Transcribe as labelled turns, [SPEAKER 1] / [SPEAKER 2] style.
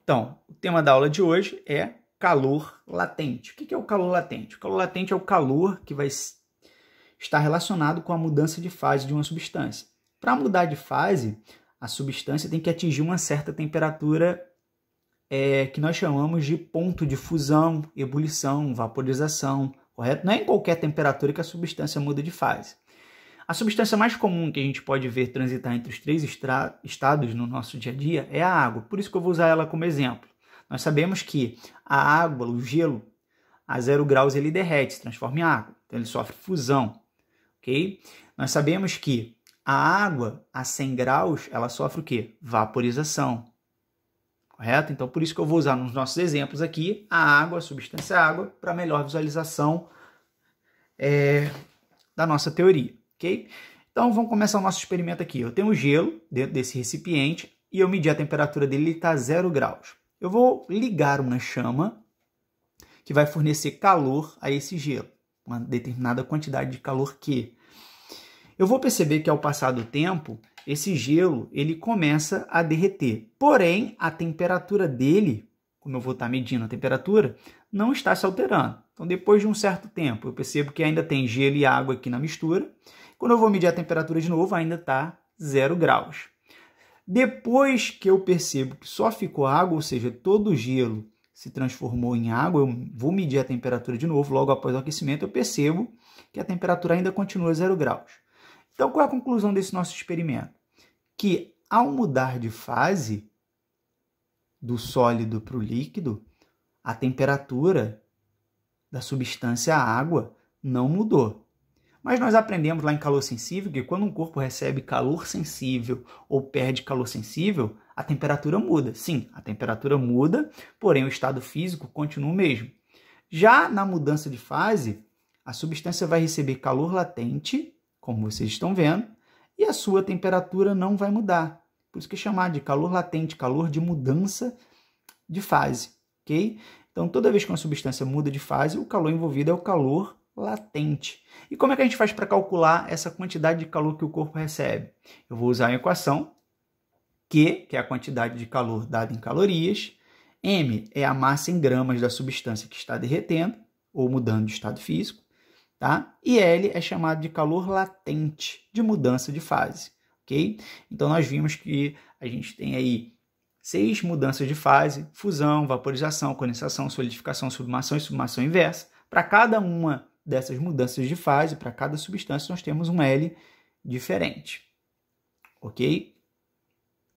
[SPEAKER 1] Então, o tema da aula de hoje é calor latente. O que é o calor latente? O calor latente é o calor que vai estar relacionado com a mudança de fase de uma substância. Para mudar de fase, a substância tem que atingir uma certa temperatura que nós chamamos de ponto de fusão, ebulição, vaporização, correto? Não é em qualquer temperatura que a substância muda de fase. A substância mais comum que a gente pode ver transitar entre os três estados no nosso dia a dia é a água. Por isso que eu vou usar ela como exemplo. Nós sabemos que a água, o gelo, a 0 graus ele derrete, se transforma em água. Então ele sofre fusão. Okay? Nós sabemos que a água a 100 graus ela sofre o quê? Vaporização. Correto? Então por isso que eu vou usar nos nossos exemplos aqui a água, a substância água, para melhor visualização da nossa teoria. Okay? Então vamos começar o nosso experimento aqui. Eu tenho gelo dentro desse recipiente e eu medi a temperatura dele, ele está 0 graus. Eu vou ligar uma chama que vai fornecer calor a esse gelo, uma determinada quantidade de calor Q. Eu vou perceber que ao passar do tempo, esse gelo ele começa a derreter. Porém, a temperatura dele, como eu vou estar medindo a temperatura, não está se alterando. Então, depois de um certo tempo, eu percebo que ainda tem gelo e água aqui na mistura. Quando eu vou medir a temperatura de novo, ainda está 0 graus. Depois que eu percebo que só ficou água, ou seja, todo o gelo se transformou em água, eu vou medir a temperatura de novo, logo após o aquecimento, eu percebo que a temperatura ainda continua 0 graus. Então, qual é a conclusão desse nosso experimento? Que ao mudar de fase do sólido para o líquido, a temperatura da substância água não mudou. Mas nós aprendemos lá em calor sensível que quando um corpo recebe calor sensível ou perde calor sensível, a temperatura muda. Sim, a temperatura muda, porém o estado físico continua o mesmo. Já na mudança de fase, a substância vai receber calor latente, como vocês estão vendo, e a sua temperatura não vai mudar. Por isso que é chamado de calor latente, calor de mudança de fase. Okay? Então, toda vez que uma substância muda de fase, o calor envolvido é o calor latente. E como é que a gente faz para calcular essa quantidade de calor que o corpo recebe? Eu vou usar a equação Q, que é a quantidade de calor dada em calorias, M é a massa em gramas da substância que está derretendo ou mudando de estado físico, tá? E L é chamado de calor latente de mudança de fase, ok? Então nós vimos que a gente tem aí 6 mudanças de fase: fusão, vaporização, condensação, solidificação, sublimação e sublimação inversa. Para cada uma dessas mudanças de fase, para cada substância, nós temos um L diferente. Ok?